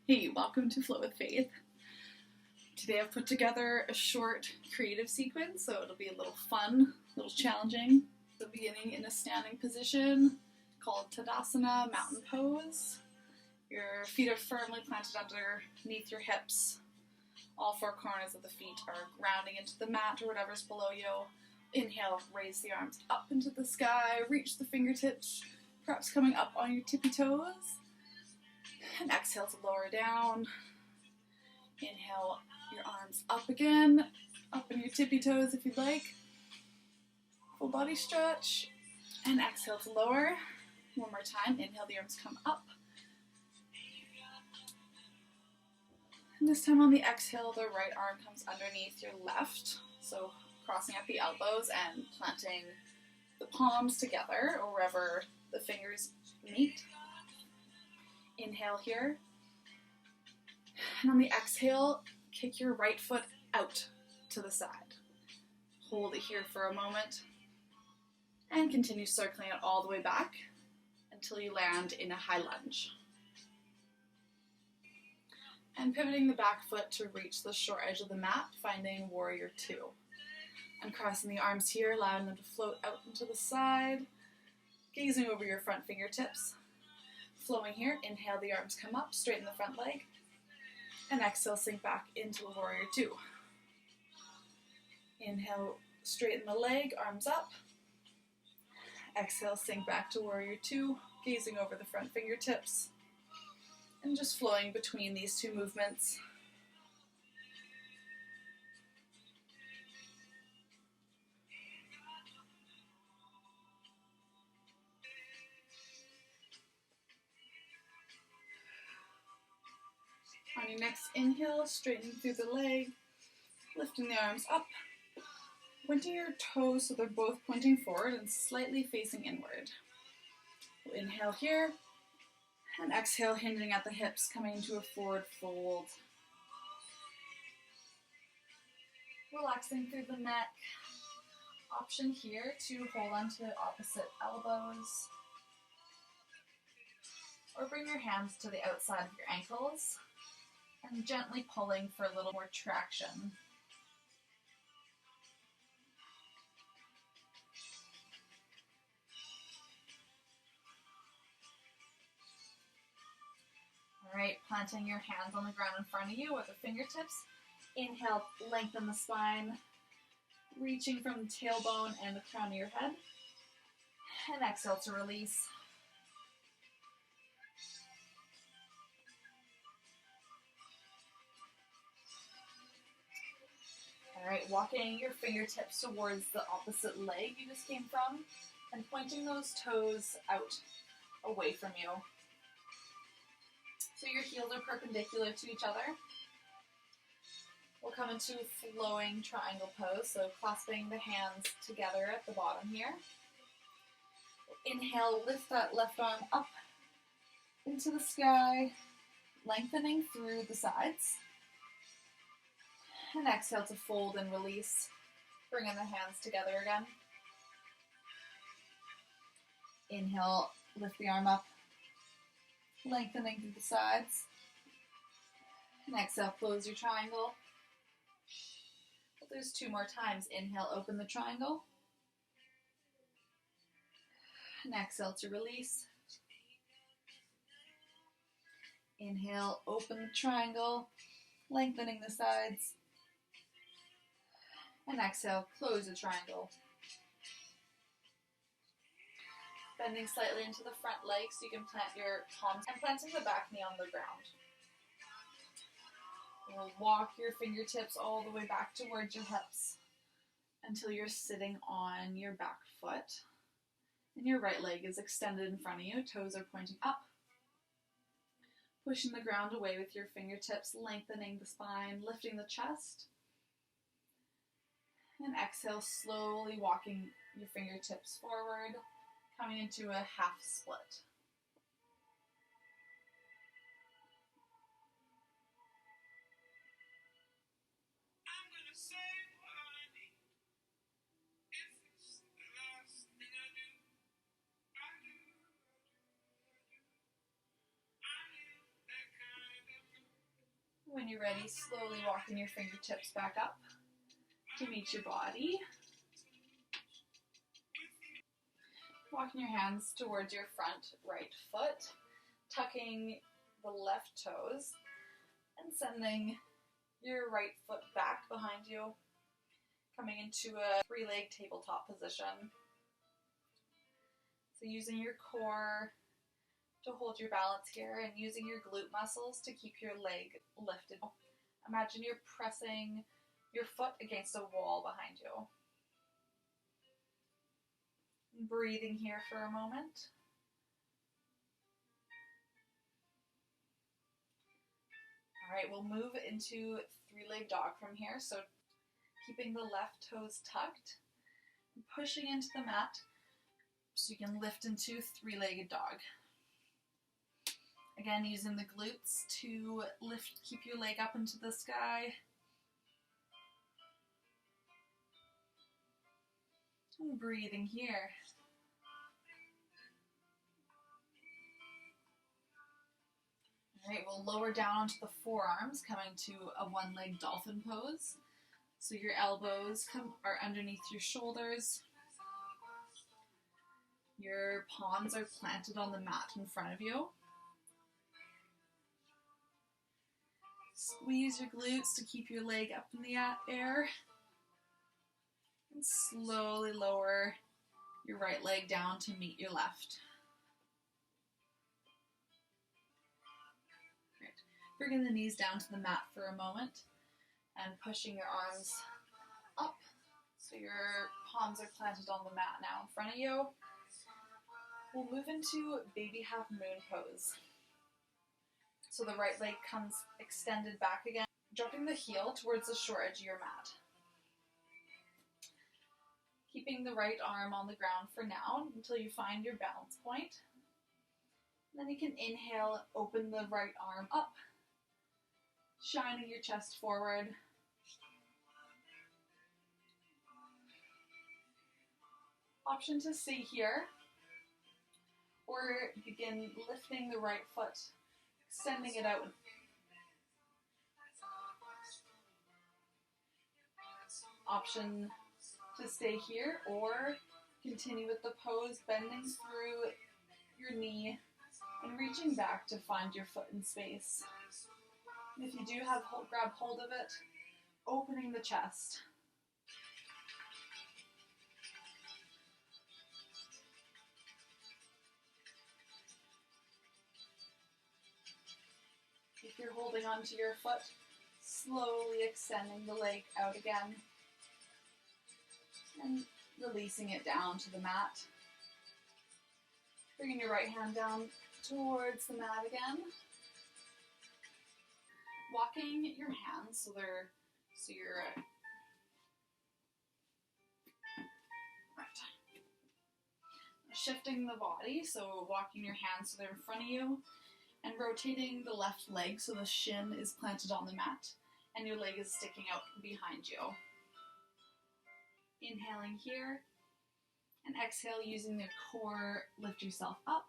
Hey, welcome to Flow with Faith. Today I've put together a short creative sequence, so it'll be a little fun, a little challenging. So beginning in a standing position called Tadasana, mountain pose. Your feet are firmly planted underneath your hips. All four corners of the feet are grounding into the mat or whatever's below you. Inhale, raise the arms up into the sky, reach the fingertips, perhaps coming up on your tippy toes. And exhale to lower down. Inhale your arms up again, up in your tippy toes if you'd like. Full body stretch. And exhale to lower. One more time. Inhale, the arms come up. And this time on the exhale, the right arm comes underneath your left. So crossing at the elbows and planting the palms together or wherever the fingers meet. Inhale here. And on the exhale, kick your right foot out to the side. Hold it here for a moment. And continue circling it all the way back until you land in a high lunge. And pivoting the back foot to reach the short edge of the mat, finding Warrior Two. And crossing the arms here, allowing them to float out into the side, gazing over your front fingertips. Flowing here, inhale, the arms come up, straighten the front leg, and exhale, sink back into a Warrior Two. Inhale, straighten the leg, arms up. Exhale, sink back to Warrior Two, gazing over the front fingertips, and just flowing between these two movements. On your next inhale, straighten through the leg, lifting the arms up, pointing your toes so they're both pointing forward and slightly facing inward. We'll inhale here, and exhale, hinging at the hips, coming into a forward fold. Relaxing through the neck. Option here to hold onto opposite elbows, or bring your hands to the outside of your ankles, and gently pulling for a little more traction. Alright, planting your hands on the ground in front of you with the fingertips. Inhale, lengthen the spine, reaching from the tailbone and the crown of your head. And exhale to release. Alright, walking your fingertips towards the opposite leg you just came from, and pointing those toes out away from you. So your heels are perpendicular to each other. We'll come into flowing triangle pose, so clasping the hands together at the bottom here. Inhale, lift that left arm up into the sky, lengthening through the sides. And exhale to fold and release, bringing the hands together again. Inhale, lift the arm up, lengthening through the sides. And exhale, close your triangle. There's two more times. Inhale, open the triangle. And exhale to release. Inhale, open the triangle, lengthening the sides. And exhale, close the triangle. Bending slightly into the front leg so you can plant your palms and planting the back knee on the ground. You'll walk your fingertips all the way back towards your hips until you're sitting on your back foot. And your right leg is extended in front of you, toes are pointing up. Pushing the ground away with your fingertips, lengthening the spine, lifting the chest. And exhale, slowly walking your fingertips forward, coming into a half split. When you're ready, slowly walking your fingertips back up to meet your body. Walking your hands towards your front right foot, tucking the left toes, and sending your right foot back behind you, coming into a three-leg tabletop position. So using your core to hold your balance here and using your glute muscles to keep your leg lifted. Imagine you're pressing your foot against a wall behind you. Breathing here for a moment. All right, we'll move into three-leg dog from here. So keeping the left toes tucked, and pushing into the mat so you can lift into three-legged dog. Again, using the glutes to lift, keep your leg up into the sky. And breathing here. All right, we'll lower down onto the forearms, coming to a one-leg dolphin pose. So your elbows are underneath your shoulders. Your palms are planted on the mat in front of you. Squeeze your glutes to keep your leg up in the air. And slowly lower your right leg down to meet your left. Great. Bringing the knees down to the mat for a moment and pushing your arms up. So your palms are planted on the mat now in front of you. We'll move into baby half moon pose. So the right leg comes extended back again, dropping the heel towards the short edge of your mat. Keeping the right arm on the ground for now until you find your balance point. And then you can inhale, open the right arm up, shining your chest forward. Option to stay here, or begin lifting the right foot, extending it out. Option to stay here or continue with the pose, bending through your knee and reaching back to find your foot in space. And if you do grab hold of it, opening the chest. If you're holding onto your foot, slowly extending the leg out again and releasing it down to the mat. Bringing your right hand down towards the mat again. Walking your hands so you're right. Shifting the body, so walking your hands so they're in front of you. And rotating the left leg so the shin is planted on the mat and your leg is sticking out behind you. Inhaling here and exhale using the core, lift yourself up.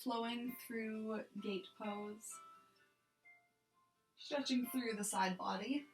Flowing through gate pose. Stretching through the side body.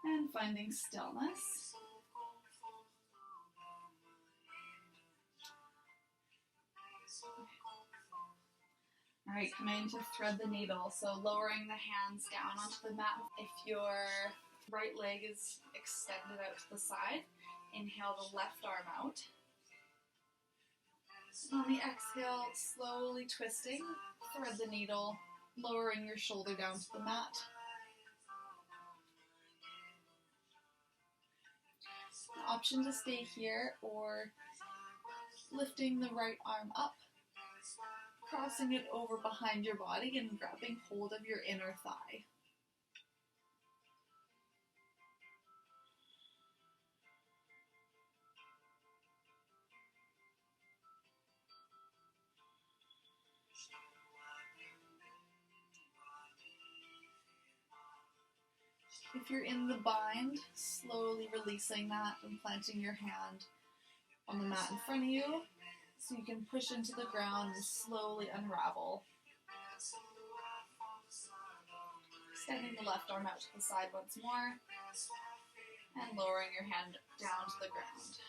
And finding stillness. All right, coming to thread the needle. So lowering the hands down onto the mat. If your right leg is extended out to the side, inhale the left arm out. On the exhale, slowly twisting, thread the needle, lowering your shoulder down to the mat. An option to stay here or lifting the right arm up, crossing it over behind your body and grabbing hold of your inner thigh. If you're in the bind, slowly releasing that and planting your hand on the mat in front of you so you can push into the ground and slowly unravel. Extending the left arm out to the side once more and lowering your hand down to the ground.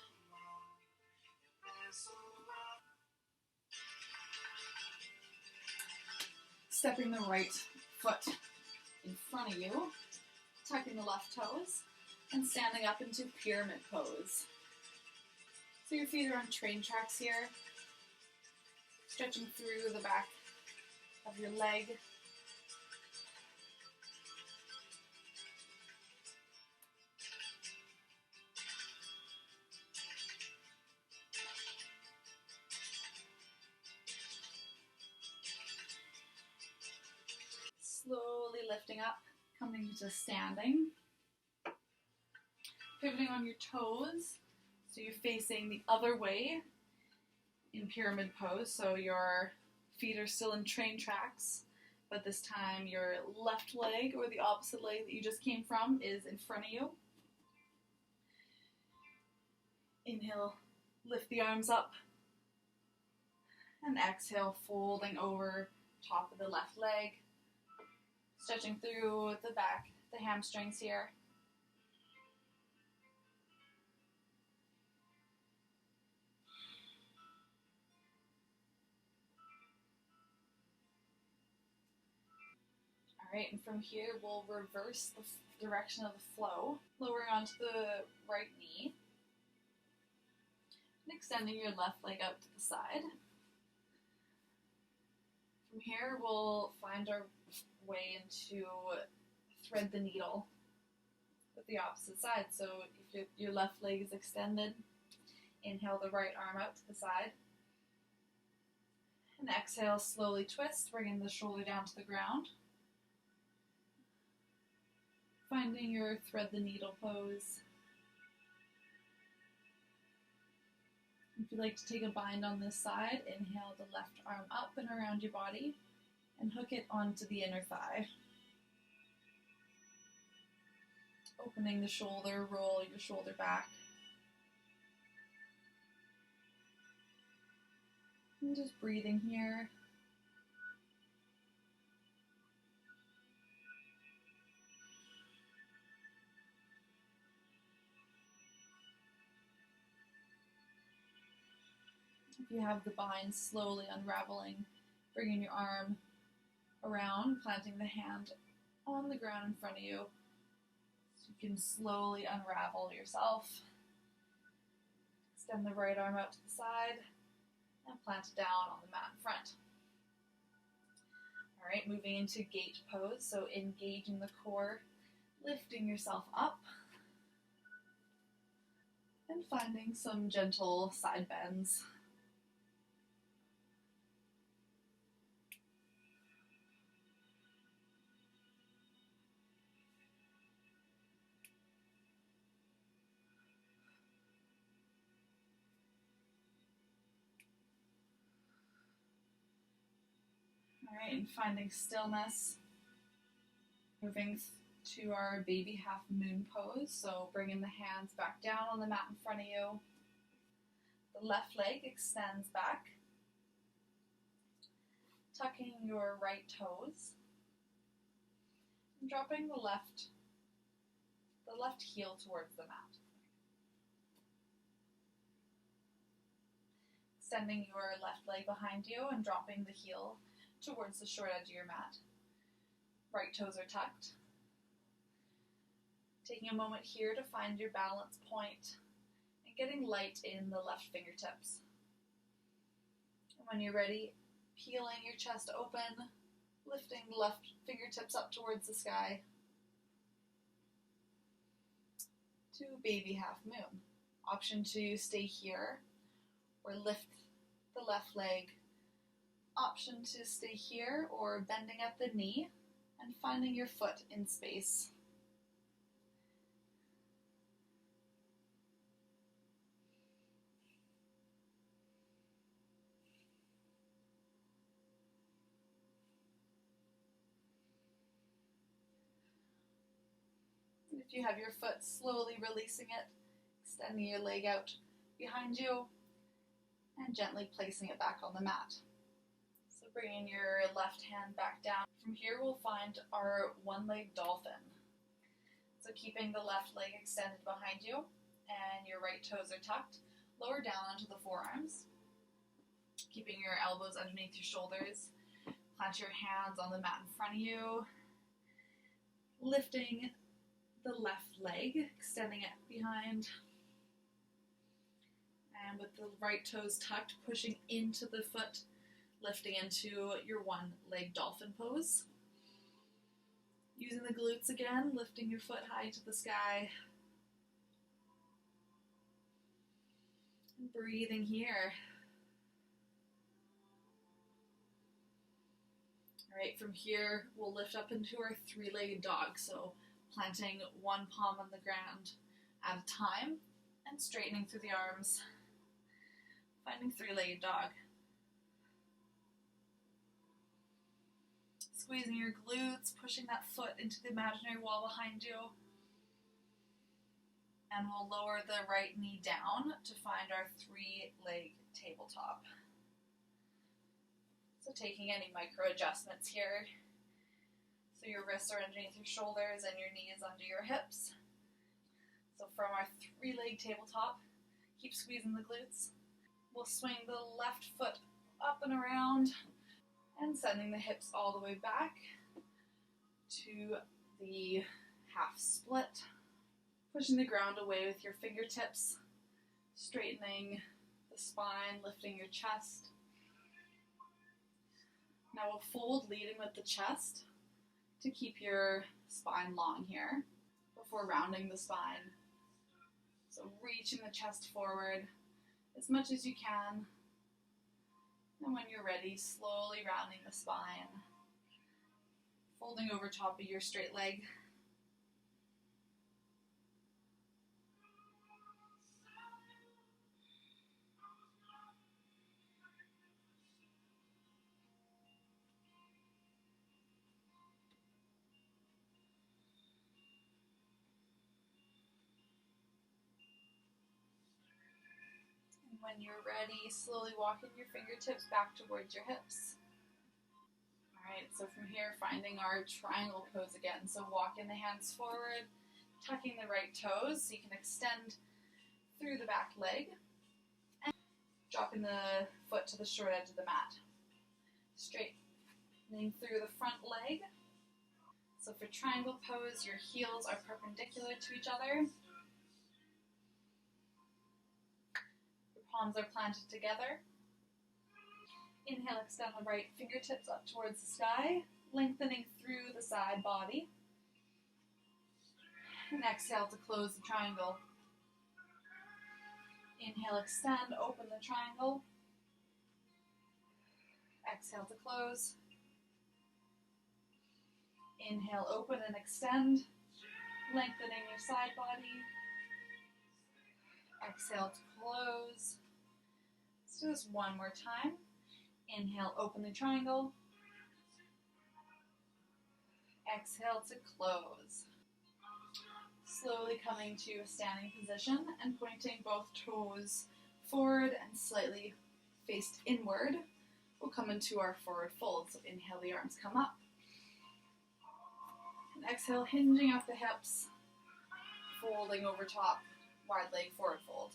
Stepping the right foot in front of you, tucking the left toes, and standing up into pyramid pose. So your feet are on train tracks here, stretching through the back of your leg. Slowly lifting up, coming to standing. Pivoting on your toes, so you're facing the other way in pyramid pose, so your feet are still in train tracks, but this time your left leg, or the opposite leg that you just came from, is in front of you. Inhale, lift the arms up, and exhale, folding over top of the left leg, stretching through the back, the hamstrings here. Alright, and from here we'll reverse the direction of the flow, lowering onto the right knee, and extending your left leg out to the side. From here we'll find our way into thread the needle with the opposite side. So if your left leg is extended, inhale the right arm out to the side, and exhale, slowly twist, bringing the shoulder down to the ground. Finding your thread the needle pose. If you'd like to take a bind on this side, inhale the left arm up and around your body and hook it onto the inner thigh. Opening the shoulder, roll your shoulder back. And just breathing here. If you have the bind, slowly unraveling, bringing your arm around, planting the hand on the ground in front of you. So you can slowly unravel yourself. Extend the right arm out to the side and plant it down on the mat in front. Alright, moving into gate pose, so engaging the core, lifting yourself up, and finding some gentle side bends. Alright, and finding stillness, moving to our baby half moon pose, so bringing the hands back down on the mat in front of you. The left leg extends back, tucking your right toes, and dropping the left heel towards the mat. Extending your left leg behind you and dropping the heel towards the short edge of your mat. Right toes are tucked. Taking a moment here to find your balance point and getting light in the left fingertips. And when you're ready, peeling your chest open, lifting the left fingertips up towards the sky to baby half moon. Option to stay here or lift the left leg. Option to stay here or bending at the knee and finding your foot in space. If you have your foot, slowly releasing it, extending your leg out behind you, and gently placing it back on the mat. So bringing your left hand back down. From here we'll find our one-legged dolphin. So keeping the left leg extended behind you and your right toes are tucked, lower down onto the forearms, keeping your elbows underneath your shoulders. Plant your hands on the mat in front of you, lifting the left leg, extending it behind, and with the right toes tucked, pushing into the foot, lifting into your one-leg dolphin pose. Using the glutes again, lifting your foot high to the sky. And breathing here. Alright, from here we'll lift up into our three-legged dog, so planting one palm on the ground at a time and straightening through the arms, finding three-legged dog. Squeezing your glutes, pushing that foot into the imaginary wall behind you. And we'll lower the right knee down to find our three-leg tabletop. So taking any micro adjustments here. So your wrists are underneath your shoulders and your knees under your hips. So from our three-leg tabletop, keep squeezing the glutes. We'll swing the left foot up and around and sending the hips all the way back to the half split. Pushing the ground away with your fingertips, straightening the spine, lifting your chest. Now we'll fold leading with the chest to keep your spine long here before rounding the spine. So reaching the chest forward as much as you can. And when you're ready, slowly rounding the spine, folding over top of your straight leg. When you're ready, slowly walking your fingertips back towards your hips. Alright, so from here, finding our triangle pose again. So walking the hands forward, tucking the right toes so you can extend through the back leg, and dropping the foot to the short edge of the mat. Straightening through the front leg. So for triangle pose, your heels are perpendicular to each other. Palms are planted together. Inhale, extend the right fingertips up towards the sky, lengthening through the side body. And exhale to close the triangle. Inhale, extend, open the triangle. Exhale to close. Inhale, open and extend, lengthening your side body. Exhale to close. Let's do this one more time. Inhale, open the triangle. Exhale to close. Slowly coming to a standing position and pointing both toes forward and slightly faced inward. We'll come into our forward fold. So inhale, the arms come up. And exhale, hinging up the hips, folding over top, wide leg forward fold.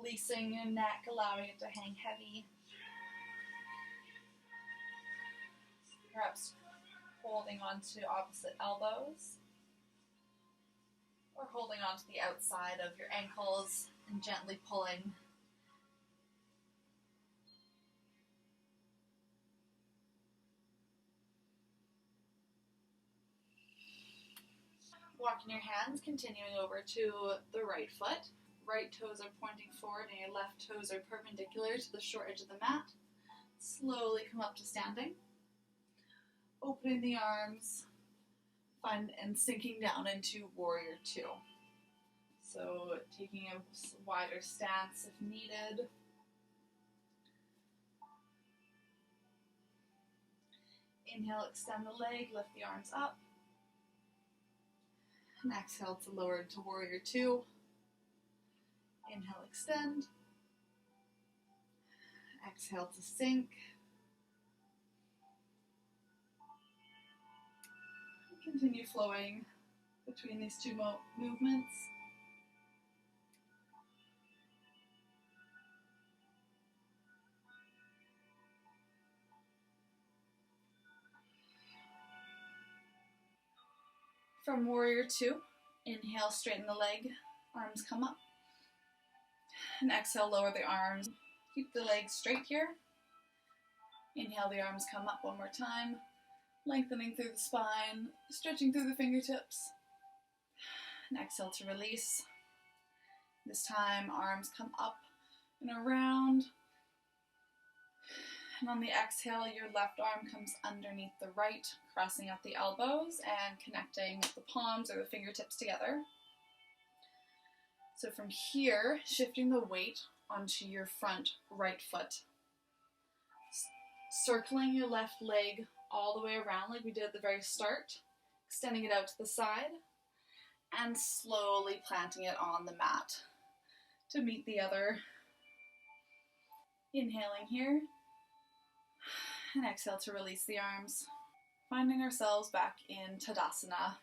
Releasing your neck, allowing it to hang heavy. Perhaps holding onto opposite elbows, or holding onto the outside of your ankles and gently pulling. Walking your hands, continuing over to the right foot. Right toes are pointing forward and your left toes are perpendicular to the short edge of the mat. Slowly come up to standing. Opening the arms, and sinking down into Warrior Two. So taking a wider stance if needed. Inhale, extend the leg, lift the arms up. And exhale to lower to warrior two. Inhale, extend. Exhale to sink. Continue flowing between these two movements. From warrior two, inhale, straighten the leg, arms come up. And exhale, lower the arms. Keep the legs straight here. Inhale, the arms come up one more time, lengthening through the spine, stretching through the fingertips. And exhale to release. This time, arms come up and around. And on the exhale, your left arm comes underneath the right, crossing at the elbows and connecting the palms or the fingertips together. So from here, shifting the weight onto your front right foot. Circling your left leg all the way around like we did at the very start, extending it out to the side, and slowly planting it on the mat to meet the other. Inhaling here, and exhale to release the arms. Finding ourselves back in Tadasana.